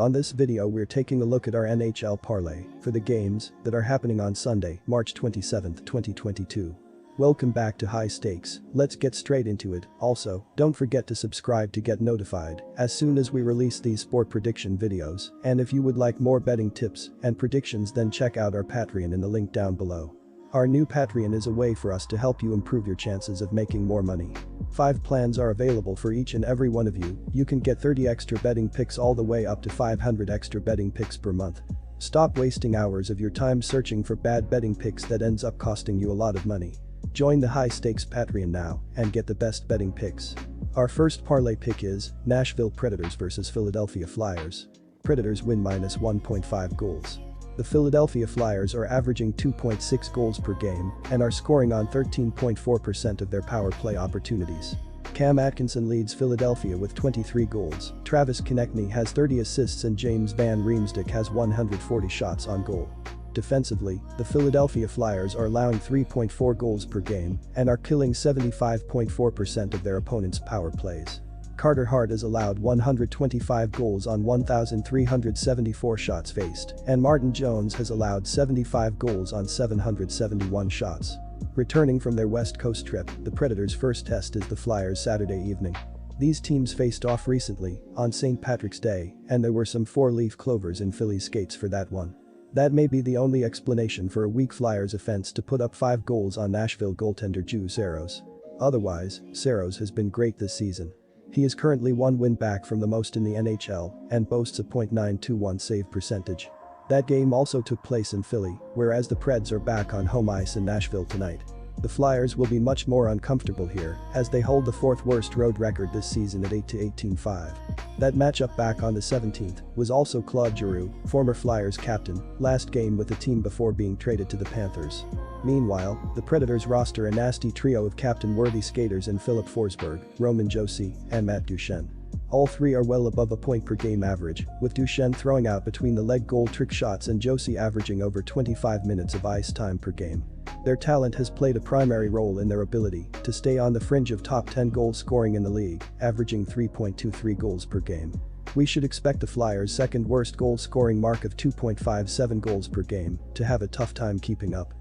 On this video we're taking a look at our NHL Parlay for the games that are happening on Sunday, March 27, 2022. Welcome back to High Stakes, let's get straight into it. Also, don't forget to subscribe to get notified as soon as we release these sport prediction videos, and if you would like more betting tips and predictions then check out our Patreon in the link down below. Our new Patreon is a way for us to help you improve your chances of making more money. 5 plans are available for each and every one of you. You can get 30 extra betting picks all the way up to 500 extra betting picks per month. Stop wasting hours of your time searching for bad betting picks that ends up costing you a lot of money. Join the High Stakes Patreon now and get the best betting picks. Our first parlay pick is Nashville Predators vs Philadelphia Flyers. Predators win -1.5 goals. The Philadelphia Flyers are averaging 2.6 goals per game and are scoring on 13.4% of their power play opportunities. Cam Atkinson leads Philadelphia with 23 goals, Travis Konechny has 30 assists and James Van Riemsdyk has 140 shots on goal. Defensively, the Philadelphia Flyers are allowing 3.4 goals per game and are killing 75.4% of their opponents' power plays. Carter Hart has allowed 125 goals on 1,374 shots faced, and Martin Jones has allowed 75 goals on 771 shots. Returning from their West Coast trip, the Predators' first test is the Flyers Saturday evening. These teams faced off recently, on St. Patrick's Day, and there were some 4-leaf clovers in Philly's skates for that one. That may be the only explanation for a weak Flyers offense to put up 5 goals on Nashville goaltender Juuse Saros. Otherwise, Saros has been great this season. He is currently 1 win back from the most in the NHL and boasts a .921 save percentage. That game also took place in Philly, whereas the Preds are back on home ice in Nashville tonight. The Flyers will be much more uncomfortable here as they hold the 4th worst road record this season at 8-18-5. That matchup back on the 17th was also Claude Giroux, former Flyers captain, last game with the team before being traded to the Panthers. Meanwhile, the Predators roster a nasty trio of captain-worthy skaters in Philip Forsberg, Roman Josi, and Matt Duchene. All 3 are well above a point per game average, with Duchene throwing out between the leg goal trick shots and Josi averaging over 25 minutes of ice time per game. Their talent has played a primary role in their ability to stay on the fringe of top 10 goal scoring in the league, averaging 3.23 goals per game. We should expect the Flyers' second worst goal scoring mark of 2.57 goals per game to have a tough time keeping up.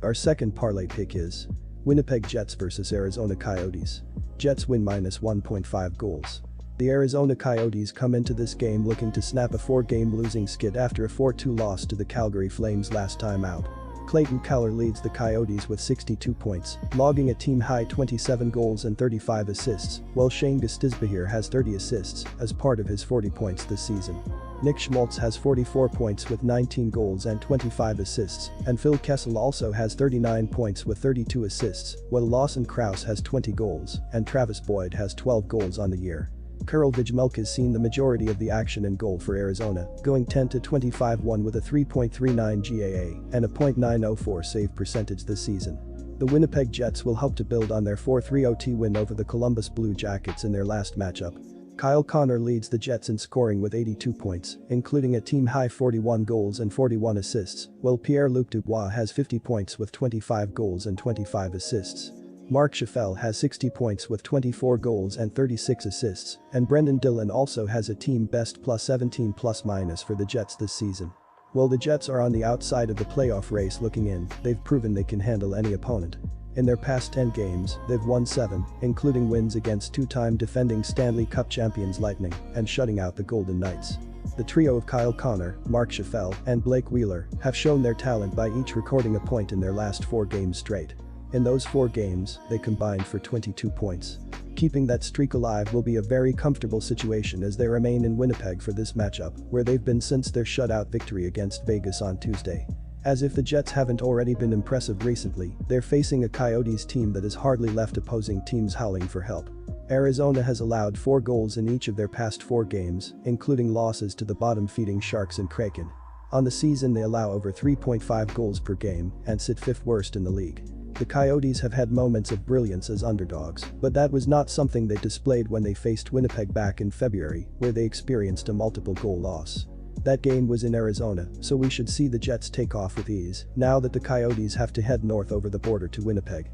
Our second parlay pick is Winnipeg Jets vs Arizona Coyotes. Jets win -1.5 goals. The Arizona Coyotes come into this game looking to snap a 4-game losing skid after a 4-2 loss to the Calgary Flames last time out. Clayton Keller leads the Coyotes with 62 points, logging a team-high 27 goals and 35 assists, while Shane Gostisbehere has 30 assists as part of his 40 points this season. Nick Schmaltz has 44 points with 19 goals and 25 assists, and Phil Kessel also has 39 points with 32 assists, while Lawson Krause has 20 goals and Travis Boyd has 12 goals on the year. Karel Vejmelka has seen the majority of the action in goal for Arizona, going 10-25-1 with a 3.39 GAA and a .904 save percentage this season. The Winnipeg Jets will hope to build on their 4-3 OT win over the Columbus Blue Jackets in their last matchup. Kyle Connor leads the Jets in scoring with 82 points, including a team-high 41 goals and 41 assists, while Pierre-Luc Dubois has 50 points with 25 goals and 25 assists. Mark Scheifele has 60 points with 24 goals and 36 assists, and Brendan Dillon also has a team best +17 ± for the Jets this season. While the Jets are on the outside of the playoff race looking in, they've proven they can handle any opponent. In their past 10 games, they've won 7, including wins against 2-time defending Stanley Cup champions Lightning and shutting out the Golden Knights. The trio of Kyle Connor, Mark Scheifele, and Blake Wheeler have shown their talent by each recording a point in their last 4 games straight. In those 4 games, they combined for 22 points. Keeping that streak alive will be a very comfortable situation as they remain in Winnipeg for this matchup, where they've been since their shutout victory against Vegas on Tuesday. As if the Jets haven't already been impressive recently, they're facing a Coyotes team that has hardly left opposing teams howling for help. Arizona has allowed 4 goals in each of their past 4 games, including losses to the bottom-feeding Sharks and Kraken. On the season they allow over 3.5 goals per game and sit 5th worst in the league. The Coyotes have had moments of brilliance as underdogs, but that was not something they displayed when they faced Winnipeg back in February, where they experienced a multiple-goal loss. That game was in Arizona, so we should see the Jets take off with ease, now that the Coyotes have to head north over the border to Winnipeg.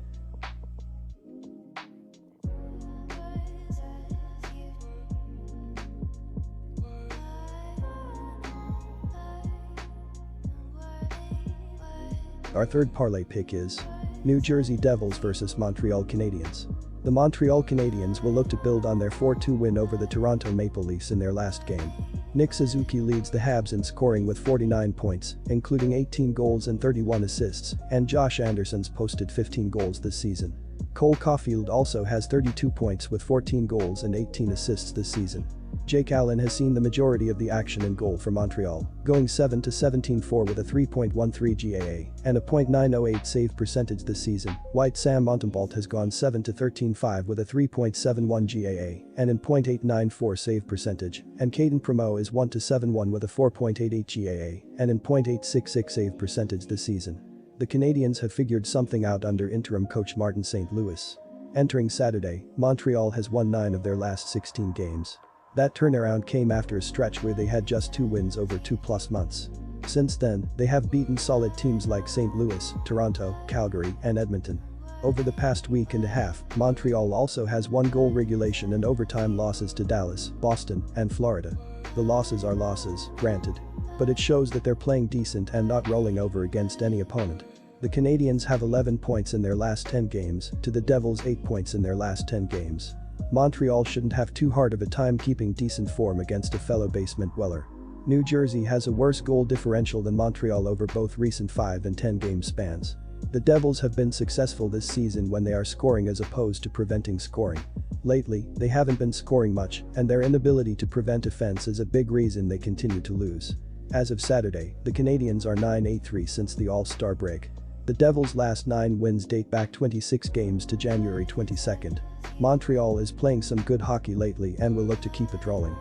Our third parlay pick is New Jersey Devils vs Montreal Canadiens. The Montreal Canadiens will look to build on their 4-2 win over the Toronto Maple Leafs in their last game. Nick Suzuki leads the Habs in scoring with 49 points, including 18 goals and 31 assists, and Josh Anderson's posted 15 goals this season. Cole Caulfield also has 32 points with 14 goals and 18 assists this season. Jake Allen has seen the majority of the action in goal for Montreal, going 7-17-4 with a 3.13 GAA and a .908 save percentage this season. White Sam Montembeault has gone 7-13-5 with a 3.71 GAA and an .894 save percentage, and Caden Primo is 1-7-1 with a 4.88 GAA and an .866 save percentage this season. The Canadiens have figured something out under interim coach Martin St. Louis. Entering Saturday, Montreal has won 9 of their last 16 games. That turnaround came after a stretch where they had just 2 wins over 2+ months. Since then, they have beaten solid teams like St. Louis, Toronto, Calgary, and Edmonton. Over the past week and a half, Montreal also has 1 goal regulation and overtime losses to Dallas, Boston, and Florida. The losses are losses, granted. But it shows that they're playing decent and not rolling over against any opponent. The Canadiens have 11 points in their last 10 games, to the Devils 8 points in their last 10 games. Montreal shouldn't have too hard of a time keeping decent form against a fellow basement dweller. New Jersey has a worse goal differential than Montreal over both recent 5 and 10 game spans. The Devils have been successful this season when they are scoring as opposed to preventing scoring. Lately, they haven't been scoring much, and their inability to prevent offense is a big reason they continue to lose. As of Saturday, the Canadiens are 9-8-3 since the All-Star break. The Devils' last 9 wins date back 26 games to January 22. Montreal is playing some good hockey lately and will look to keep it rolling.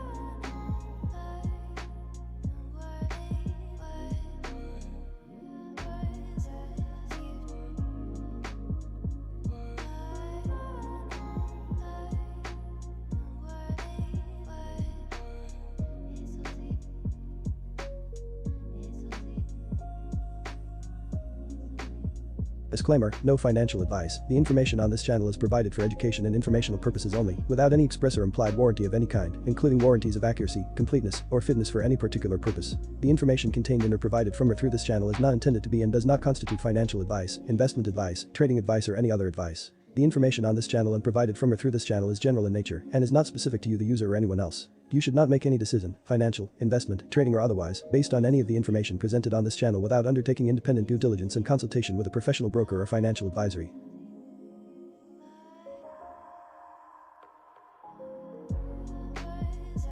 Disclaimer, no financial advice. The information on this channel is provided for education and informational purposes only, without any express or implied warranty of any kind, including warranties of accuracy, completeness, or fitness for any particular purpose. The information contained in or provided from or through this channel is not intended to be and does not constitute financial advice, investment advice, trading advice, or any other advice. The information on this channel and provided from or through this channel is general in nature and is not specific to you, the user, or anyone else. You should not make any decision, financial, investment, trading, or otherwise, based on any of the information presented on this channel without undertaking independent due diligence and consultation with a professional broker or financial advisory.